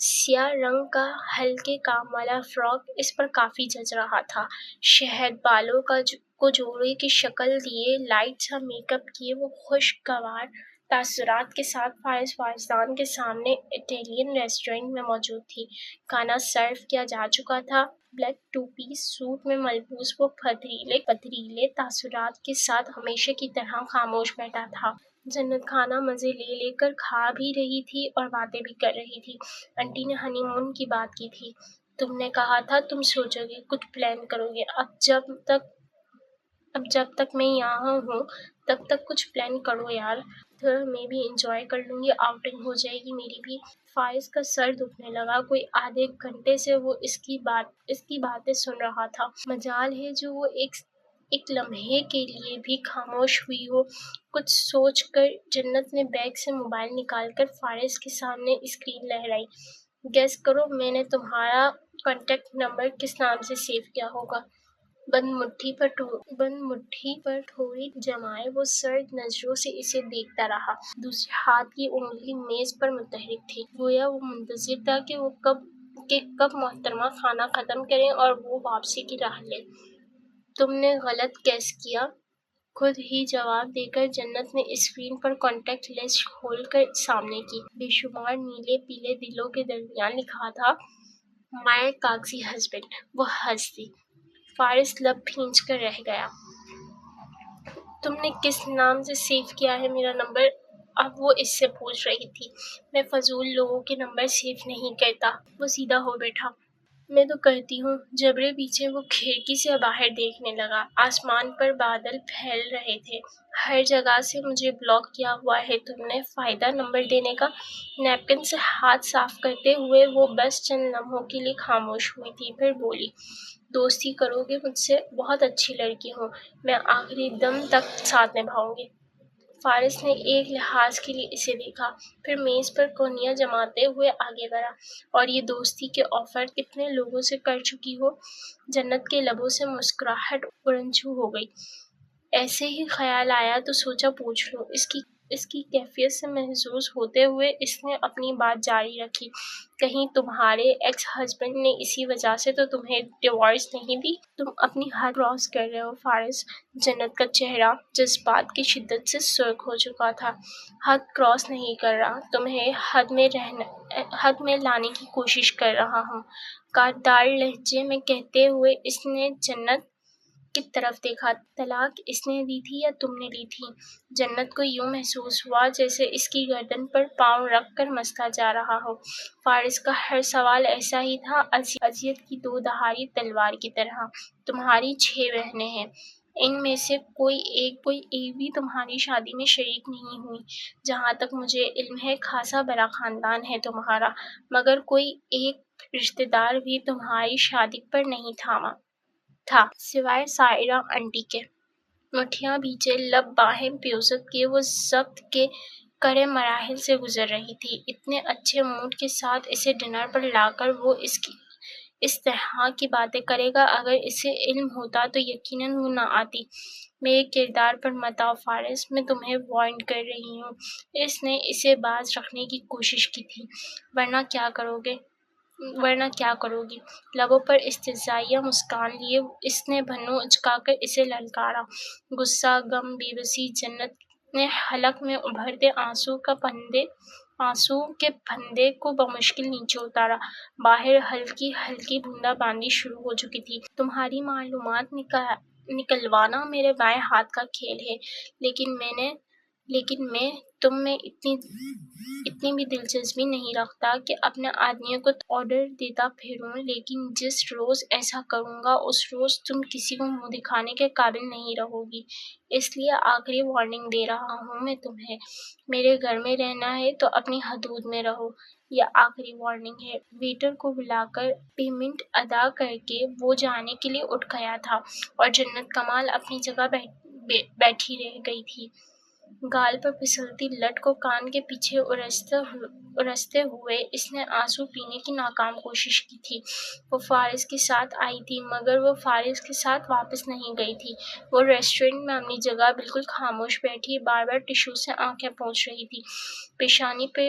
سیاہ رنگ کا ہلکے کام والا فراک اس پر کافی جچ رہا تھا۔ شہد بالوں کو جوڑے کی شکل دیے، لائٹ سا میک اپ کیے وہ خوشگوار تاثرات کے ساتھ فارس فارسان کے سامنے اٹیلین ریسٹورینٹ میں موجود تھی۔ کھانا سرو کیا جا چکا تھا۔ بلیک ٹو پیس سوٹ میں ملبوس وہ پتھریلے تاثرات کے ساتھ ہمیشہ کی طرح خاموش بیٹھا تھا۔ جنت کھانا مزے لے کر کھا بھی رہی تھی اور باتیں بھی کر رہی تھی۔ انٹی نے ہنی مون کی بات کی تھی۔ تم نے کہا تھا تم سوچو گے، کچھ پلان کرو گے۔ اب جب تک میں یہاں ہوں تب تک کچھ پلان کرو یار۔ تھوڑا میں بھی انجوائے کر لوں گی، آؤٹنگ ہو جائے گی میری بھی۔ فارس کا سر دکھنے لگا۔ کوئی آدھے گھنٹے سے وہ اس کی باتیں سن رہا تھا۔ مجال ہے جو وہ ایک لمحے کے لیے بھی خاموش ہوئی ہو۔ کچھ سوچ کر جنت نے بیگ سے موبائل نکال کر فارس کے سامنے اسکرین لہرائی۔ گیس کرو میں نے تمہارا کانٹیکٹ نمبر کس نام سے سیو کیا ہوگا؟ بند مٹھی پر تھوڑی جمائے وہ سرد نظروں سے اسے دیکھتا رہا۔ دوسرے ہاتھ کی انگلی میز پر متحرک تھی، گویا وہ منتظر تھا کہ کب محترمہ کھانا ختم کریں اور وہ واپسی کی راہ لیں۔ تم نے غلط گیس کیا، خود ہی جواب دے کر جنت نے اسکرین پر کانٹیکٹ لسٹ کھول کر سامنے کی۔ بے شمار نیلے پیلے دلوں کے درمیان لکھا تھا مائی کاغذی ہسبینڈ۔ وہ ہنس دی۔ فارس لب بھینچ کر رہ گیا۔ تم نے کس نام سے سیو کیا ہے میرا نمبر؟ اب وہ اس سے پوچھ رہی تھی۔ میں فضول لوگوں کے نمبر سیو نہیں کرتا۔ وہ سیدھا ہو بیٹھا۔ میں تو کرتی ہوں۔ جبرے پیچھے وہ کھڑکی سے باہر دیکھنے لگا۔ آسمان پر بادل پھیل رہے تھے۔ ہر جگہ سے مجھے بلاک کیا ہوا ہے تم نے، فائدہ نمبر دینے کا؟ نیپکن سے ہاتھ صاف کرتے ہوئے وہ بس چند لمحوں کے لیے خاموش ہوئی تھی، پھر بولی، دوستی کرو گے مجھ سے؟ بہت اچھی لڑکی ہوں میں، آخری دم تک ساتھ نبھاؤں گی۔ فارس نے ایک لحاظ کے لیے اسے دیکھا، پھر میز پر کونیاں جماتے ہوئے آگے بڑھا۔ اور یہ دوستی کے آفر کتنے لوگوں سے کر چکی ہو؟ جنت کے لبوں سے مسکراہٹ اڑنچھو ہو گئی۔ ایسے ہی خیال آیا تو سوچا پوچھ لوں۔ اس کی کیفیت سے محظوظ ہوتے ہوئے اس نے اپنی بات جاری رکھی، کہیں تمہارے ایکس ہسبینڈ نے اسی وجہ سے تو تمہیں ڈیورس نہیں دی؟ تم اپنی حد کراس کر رہے ہو فارس۔ جنت کا چہرہ جذبات کی شدت سے سرخ ہو چکا تھا۔ حد کراس نہیں کر رہا، تمہیں حد میں لانے کی کوشش کر رہا ہوں، کاٹدار لہجے میں کہتے ہوئے اس نے جنت کی طرف دیکھا۔ طلاق اس نے دی تھی یا تم نے لی تھی؟ جنت کو یوں محسوس ہوا جیسے اس کی گردن پر پاؤں رکھ کر مستا جا رہا ہو۔ فارس کا ہر سوال ایسا ہی تھا، اذیت کی دو دھاری تلوار کی طرح۔ تمہاری 6 بہنیں ہیں، ان میں سے کوئی ایک بھی تمہاری شادی میں شریک نہیں ہوئی۔ جہاں تک مجھے علم ہے خاصا بڑا خاندان ہے تمہارا، مگر کوئی ایک رشتہ دار بھی تمہاری شادی پر نہیں تھا سوائے سائرہ انٹی کے۔ مٹھیاں بھیجے لب باہیں پیوست کے وہ ضبط کے کڑے مراحل سے گزر رہی تھی۔ اتنے اچھے موڈ کے ساتھ اسے ڈنر پر لا کر وہ اس طرح کی باتیں کرے گا، اگر اسے علم ہوتا تو یقیناً وہ نہ آتی۔ میرے کردار پر مت آؤ فارس، میں تمہیں وارن کر رہی ہوں۔ اس نے اسے باز رکھنے کی کوشش کی تھی۔ ورنہ کیا کرو گی؟ لبوں پر استہزائیہ مسکان لیے اس نے بھنوں اچکا کر اسے للکارا۔ غصہ، غم، بے بسی۔ جنت نے حلق میں ابھرتے آنسو کے پھندے کو بمشکل نیچے اتارا۔ باہر ہلکی ہلکی بوندا باندی شروع ہو چکی تھی۔ تمہاری معلومات نکلوانا میرے بائیں ہاتھ کا کھیل ہے، لیکن میں تم میں اتنی بھی دلچسپی نہیں رکھتا کہ اپنے آدمیوں کو آرڈر دیتا پھروں، لیکن جس روز ایسا کروں گا اس روز تم کسی کو منہ دکھانے کے قابل نہیں رہو گی۔ اس لیے آخری وارننگ دے رہا ہوں میں تمہیں، میرے گھر میں رہنا ہے تو اپنی حدود میں رہو، یہ آخری وارننگ ہے۔ ویٹر کو بلا کر پیمنٹ ادا کر کے وہ جانے کے لیے اٹھ گیا تھا اور جنت کمال اپنی جگہ بیٹھی رہ گئی تھی۔ گال پر پھسلتی لٹ کو کان کے پیچھے ارستے ہوئے اس نے آنسو پینے کی ناکام کوشش کی تھی۔ وہ فارس کے ساتھ آئی تھی مگر وہ فارس کے ساتھ واپس نہیں گئی تھی۔ وہ ریسٹورینٹ میں اپنی جگہ بالکل خاموش بیٹھی، بار بار ٹشو سے آنکھیں پوچھ رہی تھی۔ پیشانی پہ